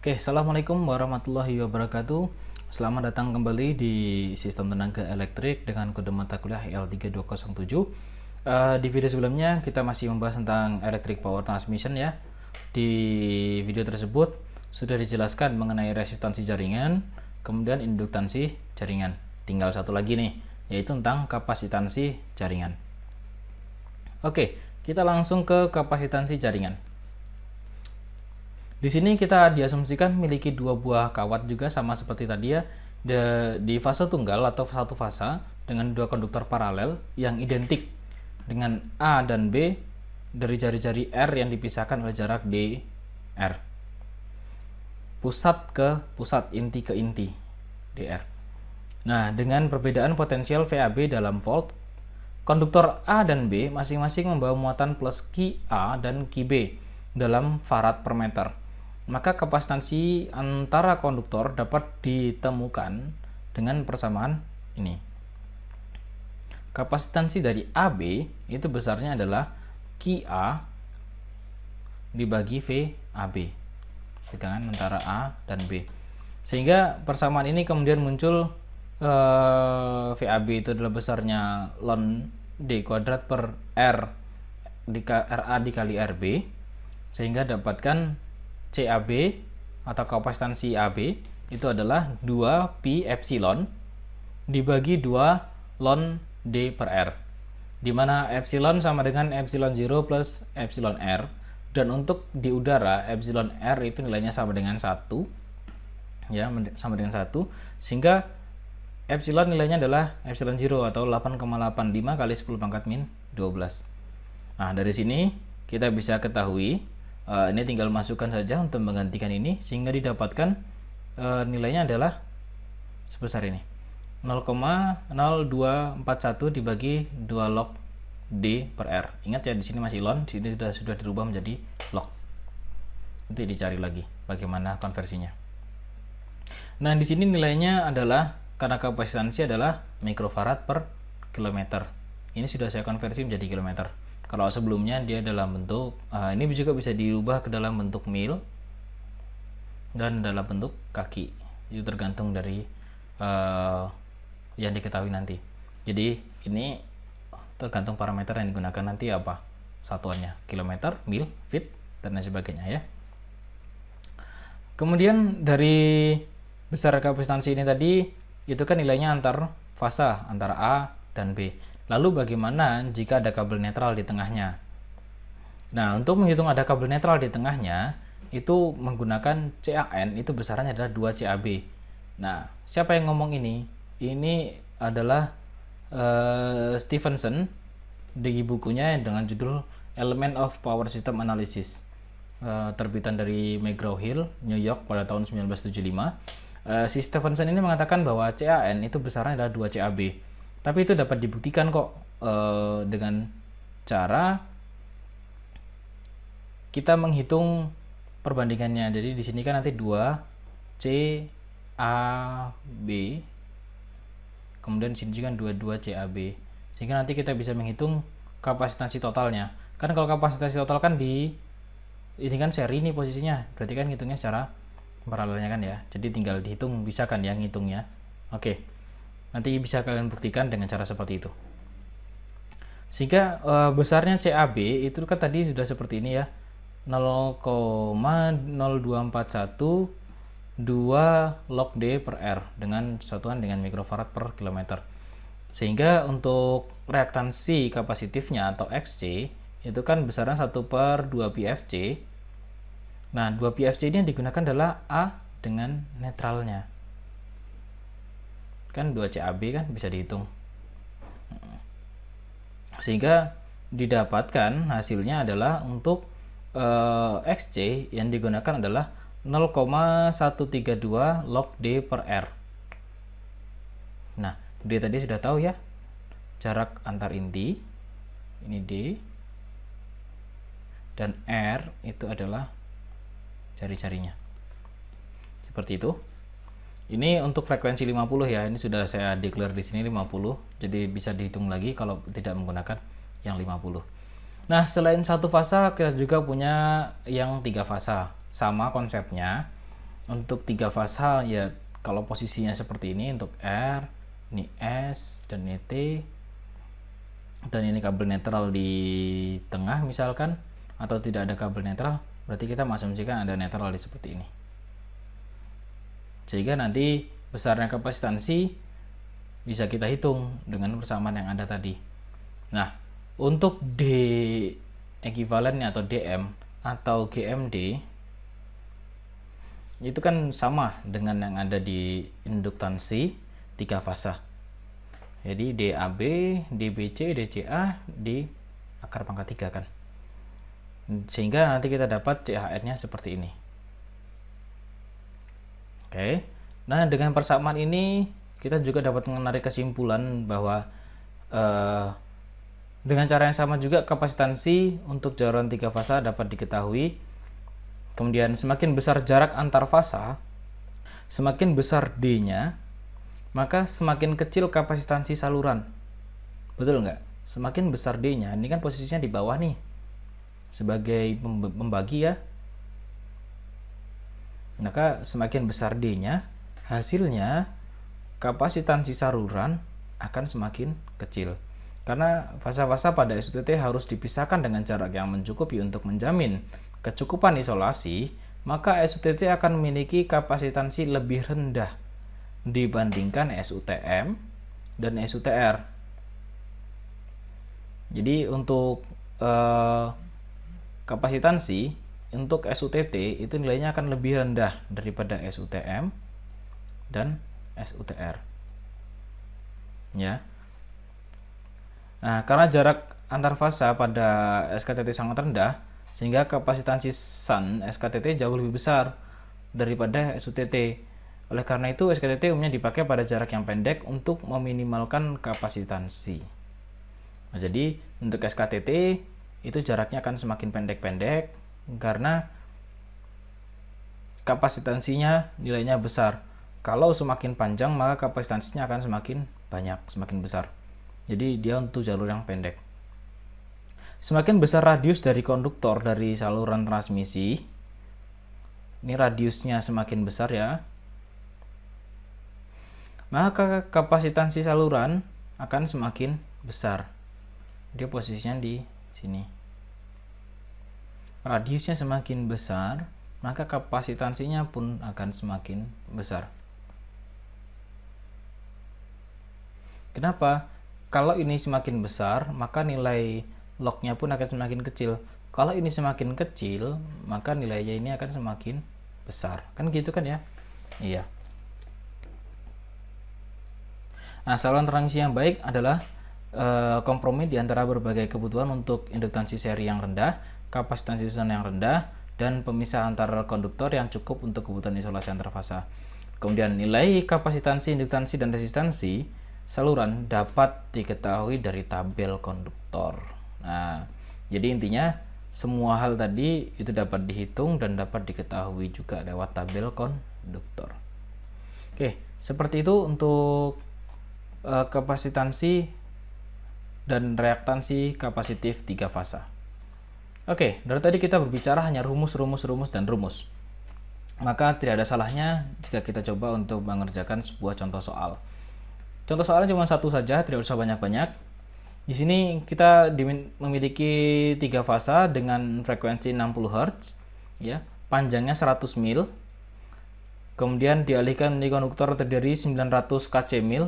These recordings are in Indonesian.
Oke, assalamualaikum warahmatullahi wabarakatuh. Selamat datang kembali di Sistem Tenaga Elektrik dengan kode mata kuliah L3207. Di video sebelumnya kita masih membahas tentang Electric Power Transmission ya. Di video tersebut sudah dijelaskan mengenai resistansi jaringan, kemudian induktansi jaringan. Tinggal satu lagi nih, yaitu tentang kapasitansi jaringan. Oke, kita langsung ke kapasitansi jaringan. Di sini kita diasumsikan memiliki dua buah kawat juga sama seperti tadi ya, di fase tunggal atau satu fasa dengan dua konduktor paralel yang identik dengan A dan B dari jari-jari R yang dipisahkan oleh jarak dr. Pusat ke pusat, inti ke inti, dr. Nah, dengan perbedaan potensial VAB dalam volt, konduktor A dan B masing-masing membawa muatan plus QA dan QB dalam farad per meter. Maka kapasitansi antara konduktor dapat ditemukan dengan persamaan ini. Kapasitansi dari AB itu besarnya adalah QA dibagi VAB, tegangan antara A dan B. Sehingga persamaan ini kemudian muncul VAB itu adalah besarnya ln D kuadrat per R RA dikali RB, sehingga dapatkan CAB atau kapasitansi AB itu adalah 2 pi epsilon dibagi 2 ln D per R, di mana epsilon sama dengan epsilon 0 plus epsilon R, dan untuk di udara epsilon R itu nilainya sama dengan 1 ya, sama dengan 1, sehingga epsilon nilainya adalah epsilon 0 atau 8,85 kali 10 pangkat min 12. Nah, dari sini kita bisa ketahui ini tinggal masukkan saja untuk menggantikan ini, sehingga didapatkan nilainya adalah sebesar ini, 0,0241 dibagi 2 log D per R. Ingat ya, di sini masih ln, di sini sudah dirubah menjadi log. Nanti dicari lagi bagaimana konversinya. Nah, di sini nilainya adalah, karena kapasitansi adalah mikrofarad per kilometer. Ini sudah saya konversi menjadi kilometer. Kalau sebelumnya dia dalam bentuk ini juga bisa diubah ke dalam bentuk mil dan dalam bentuk kaki. Itu tergantung dari yang diketahui nanti. Jadi ini tergantung parameter yang digunakan nanti apa satuannya, kilometer, mil, feet, dan lain sebagainya ya. Kemudian dari besar kapasitansi ini tadi itu kan nilainya antar fasa antara A dan B. Lalu bagaimana jika ada kabel netral di tengahnya? Nah, untuk menghitung ada kabel netral di tengahnya, itu menggunakan CAN, itu besarnya adalah 2 CAB. Nah, siapa yang ngomong ini? Ini adalah Stevenson di bukunya dengan judul Element of Power System Analysis, terbitan dari McGraw-Hill, New York pada tahun 1975. Si Stevenson ini mengatakan bahwa CAN itu besarnya adalah 2 CAB. Tapi itu dapat dibuktikan kok dengan cara kita menghitung perbandingannya. Jadi di sini kan nanti 2 CAB, kemudian di sini juga 22 CAB, sehingga nanti kita bisa menghitung kapasitansi totalnya. Kan kalau kapasitansi total kan di ini kan seri ini posisinya, berarti kan hitungnya secara paralelnya kan ya. Jadi tinggal dihitung, bisa kan ya ngitungnya. Oke. Nanti bisa kalian buktikan dengan cara seperti itu. Sehingga besarnya CAB itu kan tadi sudah seperti ini ya, 0,0241 2 log D per R dengan satuan dengan mikrofarad per kilometer. Sehingga untuk reaktansi kapasitifnya atau XC itu kan besarnya 1 per 2 pi Fc. Nah, 2 pi Fc ini yang digunakan adalah A dengan netralnya. Kan 2 CAB kan bisa dihitung, sehingga didapatkan hasilnya adalah untuk XC yang digunakan adalah 0,132 log D per R. Nah, D tadi sudah tahu ya, jarak antar inti ini D, dan R itu adalah jari-jarinya, seperti itu. Ini untuk frekuensi 50 ya, ini sudah saya declare di sini 50, jadi bisa dihitung lagi kalau tidak menggunakan yang 50. Nah, selain satu fasa kita juga punya yang 3 fasa, sama konsepnya. Untuk 3 fasa ya kalau posisinya seperti ini untuk R, ini S dan ini T, dan ini kabel netral di tengah misalkan, atau tidak ada kabel netral, berarti kita mengasumsikan ada netral di seperti ini. Sehingga nanti besarnya kapasitansi bisa kita hitung dengan persamaan yang ada tadi. Nah, untuk D ekuivalennya atau DM atau GMD itu kan sama dengan yang ada di induktansi 3 fasa. Jadi DAB, DBC, DCA di akar pangkat 3 kan. Sehingga nanti kita dapat CHR-nya seperti ini. Oke. Nah, dengan persamaan ini kita juga dapat menarik kesimpulan bahwa dengan cara yang sama juga kapasitansi untuk jarum 3 fasa dapat diketahui. Kemudian semakin besar jarak antar fasa, semakin besar D-nya, maka semakin kecil kapasitansi saluran. Betul nggak? Semakin besar D-nya, ini kan posisinya di bawah nih, sebagai pembagi ya. Maka semakin besar D-nya, hasilnya kapasitansi saluran akan semakin kecil. Karena fasa-fasa pada SUTT harus dipisahkan dengan jarak yang mencukupi untuk menjamin kecukupan isolasi, maka SUTT akan memiliki kapasitansi lebih rendah dibandingkan SUTM dan SUTR. Jadi untuk kapasitansi untuk SUTT itu nilainya akan lebih rendah daripada SUTM dan SUTR. Ya. Nah, karena jarak antar fasa pada SKTT sangat rendah, sehingga kapasitansi SUN SKTT jauh lebih besar daripada SUTT. Oleh karena itu, SKTT umumnya dipakai pada jarak yang pendek untuk meminimalkan kapasitansi. Nah, jadi untuk SKTT itu jaraknya akan semakin pendek-pendek karena kapasitansinya nilainya besar. Kalau semakin panjang, maka kapasitansinya akan semakin banyak, semakin besar. Jadi dia untuk jalur yang pendek. Semakin besar radius dari konduktor dari saluran transmisi, ini radiusnya semakin besar ya, maka kapasitansi saluran akan semakin besar. Dia posisinya di sini. Radiusnya semakin besar, maka kapasitansinya pun akan semakin besar. Kenapa? Kalau ini semakin besar, maka nilai log-nya pun akan semakin kecil. Kalau ini semakin kecil, maka nilainya ini akan semakin besar. Kan gitu kan ya? Iya. Nah, saluran transmisi yang baik adalah kompromi di antara berbagai kebutuhan untuk induktansi seri yang rendah, kapasitansi susunan yang rendah, dan pemisah antar konduktor yang cukup untuk kebutuhan isolasi antar fasa. Kemudian nilai kapasitansi, induktansi, dan resistansi saluran dapat diketahui dari tabel konduktor. Nah, jadi intinya semua hal tadi itu dapat dihitung dan dapat diketahui juga lewat tabel konduktor. Oke, seperti itu untuk kapasitansi dan reaktansi kapasitif 3 fasa. Oke, dari tadi kita berbicara hanya rumus dan rumus. Maka tidak ada salahnya jika kita coba untuk mengerjakan sebuah contoh soal. Contoh soalnya cuma satu saja, tidak usah banyak-banyak. Di sini kita memiliki 3 fasa dengan frekuensi 60 Hz, ya, panjangnya 100 mil. Kemudian dialihkan di konduktor terdiri 900 kc mil.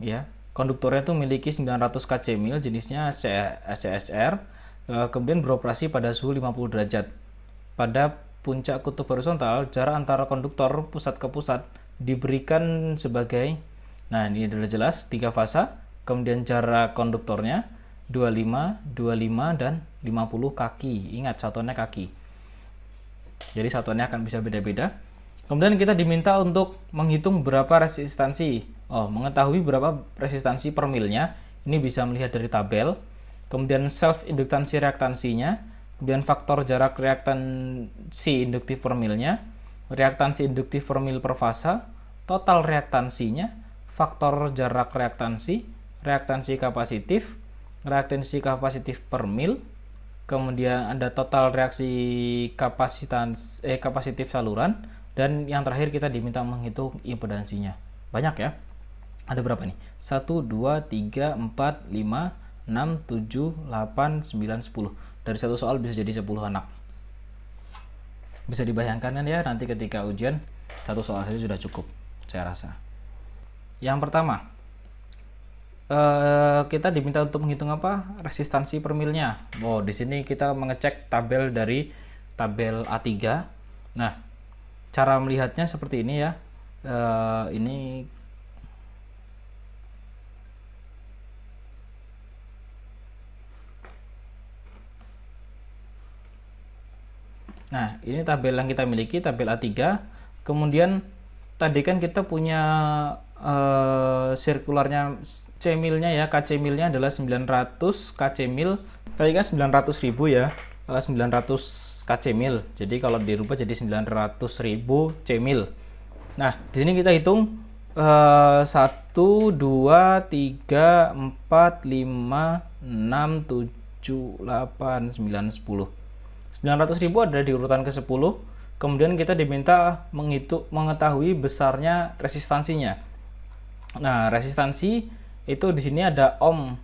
Ya, konduktornya itu memiliki 900 kc mil, jenisnya SCSR. Kemudian beroperasi pada suhu 50 derajat. Pada puncak kutub horizontal, jarak antara konduktor pusat ke pusat diberikan sebagai, nah ini adalah jelas 3 fasa, kemudian jarak konduktornya 25, 25, dan 50 kaki. Ingat, satuannya kaki. Jadi satuannya akan bisa beda-beda. Kemudian kita diminta untuk menghitung berapa resistansi. Mengetahui berapa resistansi per milnya. Ini bisa melihat dari tabel. Kemudian self induktansi reaktansinya. Kemudian faktor jarak reaktansi induktif per milnya. Reaktansi induktif per mil per fasa, total reaktansinya, faktor jarak reaktansi, reaktansi kapasitif per mil, kemudian ada total reaksi kapasitif saluran, dan yang terakhir kita diminta menghitung impedansinya. Banyak ya. Ada berapa nih? 1, 2, 3, 4, 5, 6, 7, 8, 9, 10. Dari satu soal bisa jadi 10 anak. Bisa dibayangkan kan ya, nanti ketika ujian satu soal saja sudah cukup, saya rasa. Yang pertama, kita diminta untuk menghitung apa? Resistansi per milnya. Oh, di sini kita mengecek tabel dari tabel A3. Nah, cara melihatnya seperti ini ya. Ini Nah, ini tabel yang kita miliki, tabel A3. Kemudian tadi kan kita punya sirkularnya C-milnya ya, KC-milnya adalah 900 KC-mil. Tadi kan 900.000 ya, 900 KC-mil. Jadi kalau dirubah jadi 900.000 C-mil. Nah, di sini kita hitung 1, 2, 3, 4, 5, 6, 7, 8, 9, 10. 900.000 ada di urutan ke-10. Kemudian kita diminta mengetahui besarnya resistansinya. Nah, resistansi itu di sini ada ohm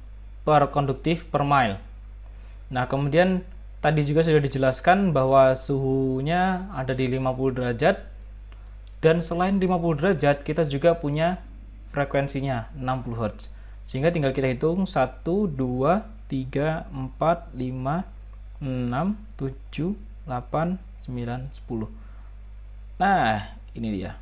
per konduktif per mile. Nah, kemudian tadi juga sudah dijelaskan bahwa suhunya ada di 50 derajat. Dan selain 50 derajat, kita juga punya frekuensinya 60 Hz. Sehingga tinggal kita hitung 1, 2, 3, 4, 5, 6, 7, 8, 9, 10. Nah, ini dia.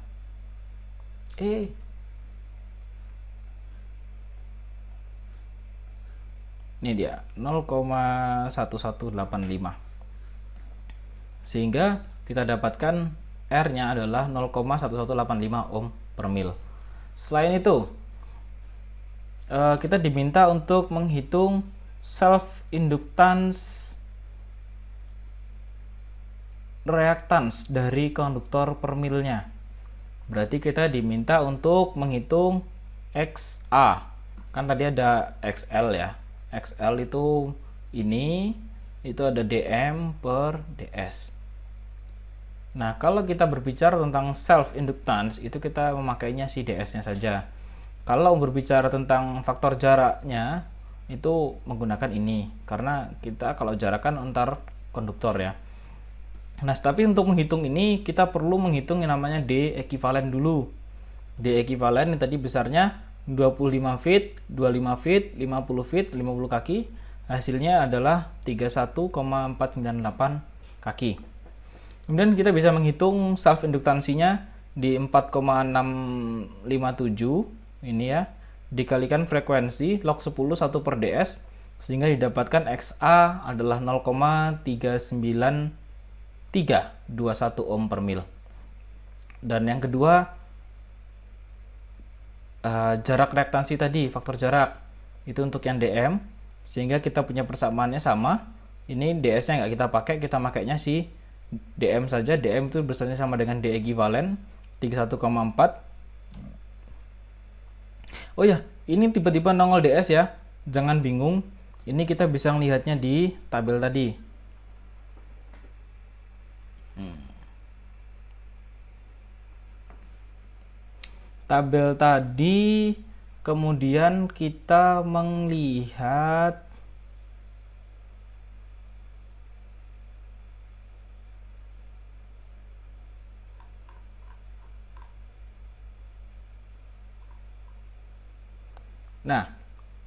Ini dia, 0,1185. Sehingga kita dapatkan R-nya adalah 0,1185 ohm per mil. Selain itu, kita diminta untuk menghitung self inductance reactance dari konduktor per milnya. Berarti kita diminta untuk menghitung XA. Kan tadi ada XL ya. XL itu ini, itu ada dm per ds. Nah, kalau kita berbicara tentang self inductance, itu kita memakainya si ds-nya saja. Kalau berbicara tentang faktor jaraknya, itu menggunakan ini, karena kita kalau jarak kan antar konduktor ya. Nah, tapi untuk menghitung ini kita perlu menghitung yang namanya D ekivalen dulu. D ekivalen yang tadi besarnya 25 feet, 25 feet, 50 feet, 50 kaki. Hasilnya adalah 31,498 kaki. Kemudian kita bisa menghitung self induktansinya di 4,657 ini ya, dikalikan frekuensi log 10 1 per ds, sehingga didapatkan XA adalah 0,39321 ohm per mil. Dan yang kedua, jarak reaktansi tadi, faktor jarak itu untuk yang dm, sehingga kita punya persamaannya sama. Ini ds nya nggak kita pakai, kita pakainya si dm saja. Dm itu besarnya sama dengan d ekivalen 31,4. Oh ya, ini tiba-tiba nongol ds ya, jangan bingung. Ini kita bisa melihatnya di tabel tadi. Tabel tadi, kemudian kita melihat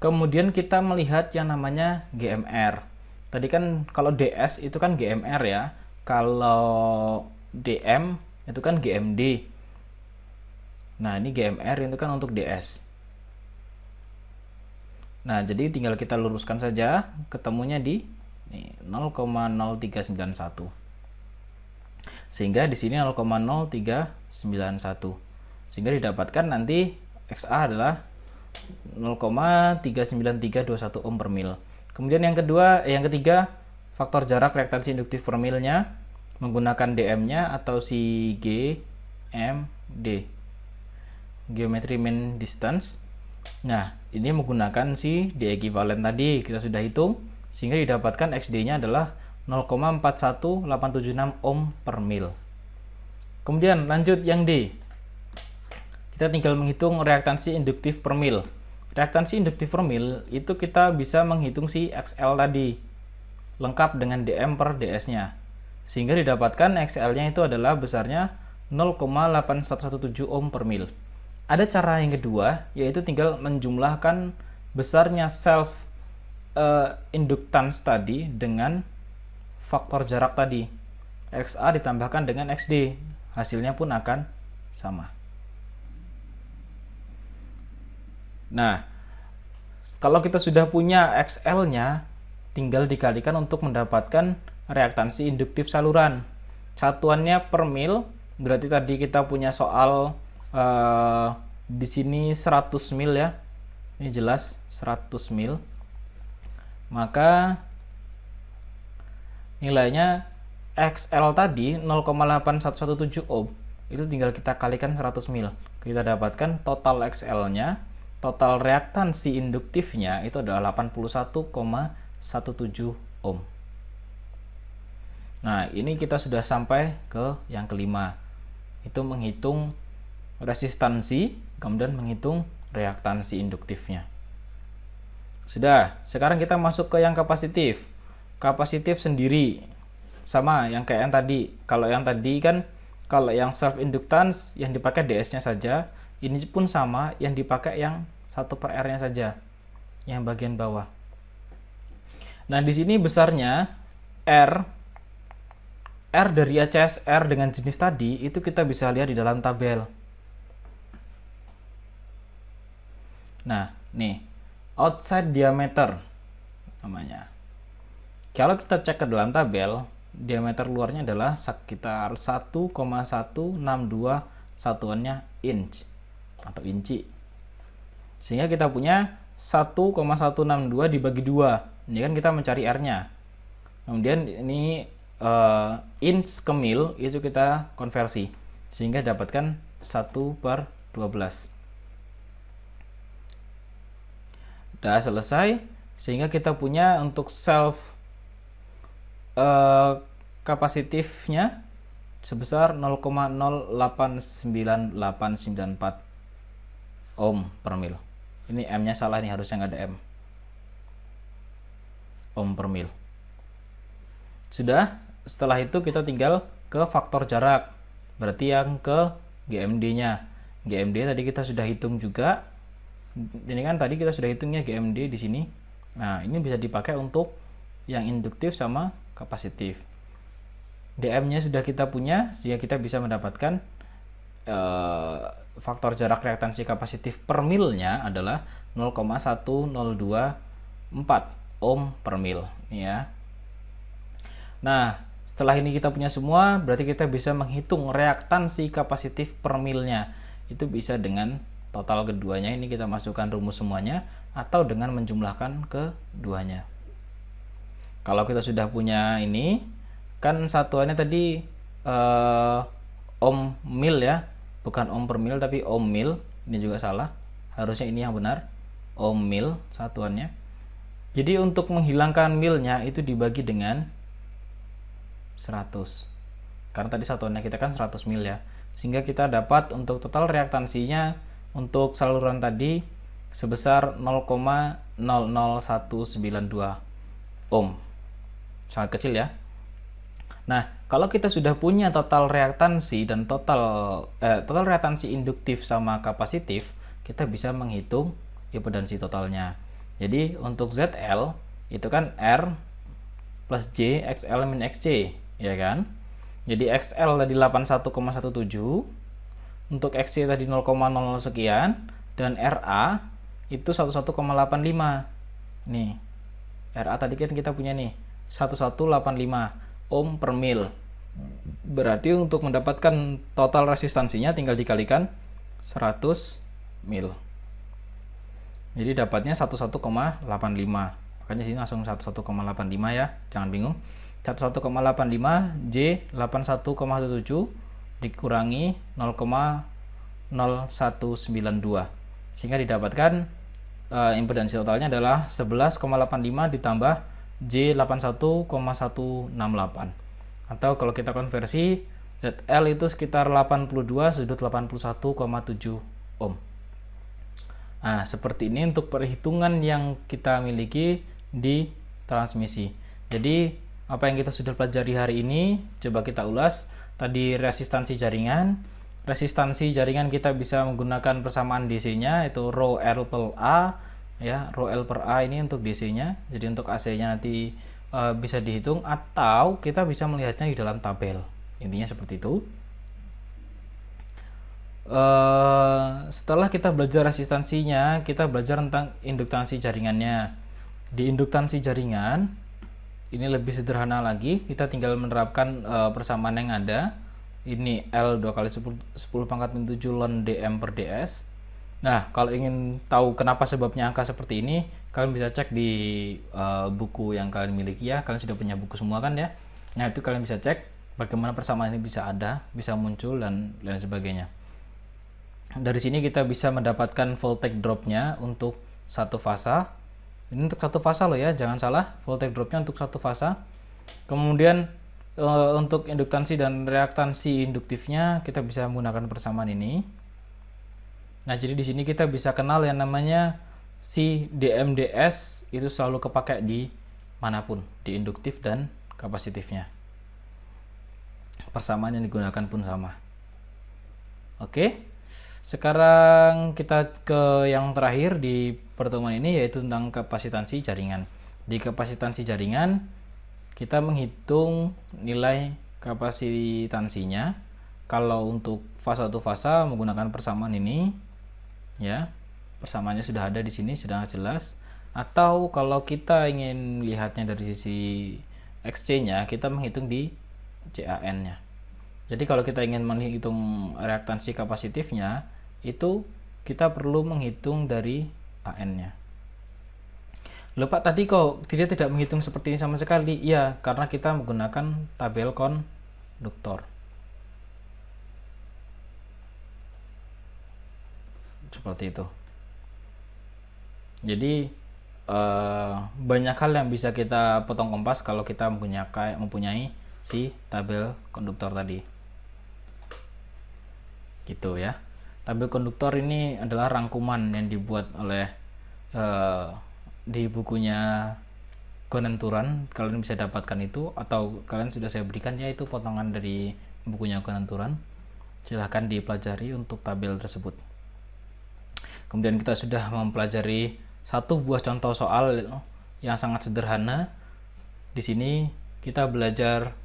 kemudian kita melihat yang namanya GMR. Tadi kan kalau DS itu kan GMR ya. Kalau DM itu kan GMD. Nah, ini GMR itu kan untuk DS. Nah, jadi tinggal kita luruskan saja, ketemunya di 0,0391. Sehingga di sini 0,0391. Sehingga didapatkan nanti XA adalah 0,39321 ohm per mil. Kemudian yang ketiga, faktor jarak reaktansi induktif per milnya menggunakan dm-nya atau si GMD, geometry mean distance. Nah, ini menggunakan si D ekivalen tadi, kita sudah hitung sehingga didapatkan XD-nya adalah 0,41876 ohm per mil. Kemudian lanjut yang D. Kita tinggal menghitung reaktansi induktif per mil. Reaktansi induktif per mil itu kita bisa menghitung si XL tadi, lengkap dengan dm per ds-nya. Sehingga didapatkan XL-nya itu adalah besarnya 0,8117 ohm per mil. Ada cara yang kedua, yaitu tinggal menjumlahkan besarnya self inductance tadi dengan faktor jarak tadi. XA ditambahkan dengan XD, hasilnya pun akan sama. Nah, kalau kita sudah punya XL-nya, tinggal dikalikan untuk mendapatkan reaktansi induktif saluran. Satuannya per mil, berarti tadi kita punya soal di sini 100 mil ya. Ini jelas 100 mil. Maka nilainya XL tadi 0,8117 ohm, itu tinggal kita kalikan 100 mil. Kita dapatkan total XL-nya, total reaktansi induktifnya itu adalah 81,17 ohm. Nah, ini kita sudah sampai ke yang kelima. Itu menghitung resistansi, kemudian menghitung reaktansi induktifnya. Sudah, sekarang kita masuk ke yang kapasitif. Kapasitif sendiri sama yang kayak yang tadi. Kalau yang tadi kan, kalau yang self inductance yang dipakai ds-nya saja, ini pun sama, yang dipakai yang 1/r-nya saja, yang bagian bawah. Nah, di sini besarnya R dari ACSR dengan jenis tadi itu kita bisa lihat di dalam tabel. Nah, nih, outside diameter namanya. Kalau kita cek ke dalam tabel, diameter luarnya adalah sekitar 1,162 satuannya inch atau inci. Sehingga kita punya 1,162 dibagi 2. Ini kan kita mencari R-nya. Kemudian ini inch ke mil itu kita konversi. Sehingga dapatkan 1/12. Udah selesai, sehingga kita punya untuk self kapasitifnya sebesar 0,089894 ohm per mil. Ini M-nya salah nih, harusnya nggak ada M. Ohm per mil. Sudah, setelah itu kita tinggal ke faktor jarak. Berarti yang ke GMD-nya. GMD tadi kita sudah hitung juga. Ini kan tadi kita sudah hitungnya GMD di sini. Nah, ini bisa dipakai untuk yang induktif sama kapasitif. DM-nya sudah kita punya, sehingga kita bisa mendapatkan faktor jarak reaktansi kapasitif per milnya adalah 0,1024 ohm per mil ya. Nah, setelah ini kita punya semua, berarti kita bisa menghitung reaktansi kapasitif per milnya. Itu bisa dengan total keduanya, ini kita masukkan rumus semuanya, atau dengan menjumlahkan keduanya. Kalau kita sudah punya ini, kan satuannya tadi ohm mil ya, bukan ohm per mil tapi ohm mil. Ini juga salah, harusnya ini yang benar, ohm mil satuannya. Jadi untuk menghilangkan milnya itu dibagi dengan 100, karena tadi satuannya kita kan 100 mil ya, sehingga kita dapat untuk total reaktansinya untuk saluran tadi sebesar 0,00192 ohm. Sangat kecil ya. Nah, kalau kita sudah punya total reaktansi dan total reaktansi induktif sama kapasitif, kita bisa menghitung impedansi totalnya. Jadi untuk ZL itu kan R plus J XL min XC, ya kan? Jadi XL tadi 81,17, untuk XC tadi 0,00 sekian, dan RA itu 11,85. Nih, RA tadi kan kita punya nih 1185 ohm per mil. Berarti untuk mendapatkan total resistansinya tinggal dikalikan 100 mil. Jadi dapatnya 11,85. Makanya sini langsung 11,85 ya, jangan bingung. 11,85 J 81,17 dikurangi 0,0192, sehingga didapatkan impedansi totalnya adalah 11,85 ditambah J81,168. Atau kalau kita konversi, ZL itu sekitar 82 sudut 81,7 ohm. Nah, seperti ini untuk perhitungan yang kita miliki di transmisi. Jadi, apa yang kita sudah pelajari hari ini, coba kita ulas. Tadi resistansi jaringan. Resistansi jaringan kita bisa menggunakan persamaan DC-nya, itu rho L per A. Ya, rho L per A ini untuk DC-nya. Jadi, untuk AC-nya nanti bisa dihitung, atau kita bisa melihatnya di dalam tabel. Intinya seperti itu. Setelah kita belajar resistansinya, kita belajar tentang induktansi jaringannya. Di induktansi jaringan ini lebih sederhana lagi, kita tinggal menerapkan persamaan yang ada. Ini L 2 kali 10 pangkat min 7 ln dm per ds. Nah, kalau ingin tahu kenapa sebabnya angka seperti ini, kalian bisa cek di buku yang kalian miliki ya. Kalian sudah punya buku semua kan ya. Nah, itu kalian bisa cek bagaimana persamaan ini bisa ada, bisa muncul, dan lain sebagainya. Dari sini kita bisa mendapatkan voltage dropnya untuk satu fasa. Ini untuk satu fasa loh ya, jangan salah, voltage dropnya untuk satu fasa. Kemudian untuk induktansi dan reaktansi induktifnya kita bisa menggunakan persamaan ini. Nah, jadi di sini kita bisa kenal yang namanya si DMDS itu selalu kepakai di manapun, di induktif dan kapasitifnya. Persamaan yang digunakan pun sama. Oke. Sekarang kita ke yang terakhir di pertemuan ini, yaitu tentang kapasitansi jaringan. Di kapasitansi jaringan kita menghitung nilai kapasitansinya. Kalau untuk fasa satu fasa menggunakan persamaan ini, ya, persamaannya sudah ada di sini, sudah jelas. Atau kalau kita ingin lihatnya dari sisi XC-nya, kita menghitung di CAN-nya. Jadi kalau kita ingin menghitung reaktansi kapasitifnya, itu kita perlu menghitung dari AN-nya. Loh Pak, tadi kok tidak menghitung seperti ini sama sekali? Iya, karena kita menggunakan tabel konduktor. Seperti itu. Jadi banyak hal yang bisa kita potong kompas kalau kita mempunyai si tabel konduktor tadi. Gitu ya. Tabel konduktor ini adalah rangkuman yang dibuat oleh di bukunya Gonenturan. Kalian bisa dapatkan itu, atau kalian sudah saya berikan ya, itu potongan dari bukunya Gonenturan. Silahkan dipelajari untuk tabel tersebut. Kemudian kita sudah mempelajari satu buah contoh soal yang sangat sederhana. Di sini kita belajar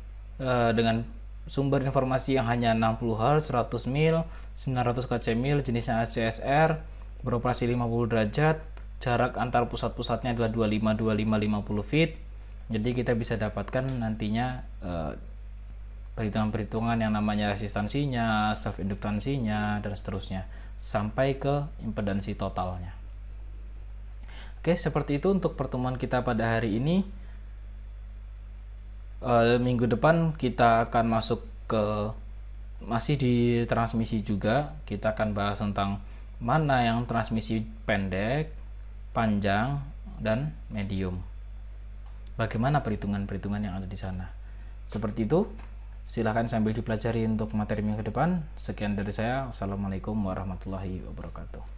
dengan sumber informasi yang hanya 60 Hz, 100 mil, 900 kcmil, jenisnya ACSR, beroperasi 50 derajat, jarak antar pusat-pusatnya adalah 25-50 feet. Jadi kita bisa dapatkan nantinya perhitungan-perhitungan yang namanya resistansinya, self-induktansinya, dan seterusnya, sampai ke impedansi totalnya. Oke, seperti itu untuk pertemuan kita pada hari ini. Minggu depan kita akan masuk ke masih di transmisi juga. Kita akan bahas tentang mana yang transmisi pendek, panjang, dan medium. Bagaimana perhitungan-perhitungan yang ada di sana. Seperti itu. Silahkan sambil dipelajari untuk materi minggu depan. Sekian dari saya. Wassalamualaikum warahmatullahi wabarakatuh.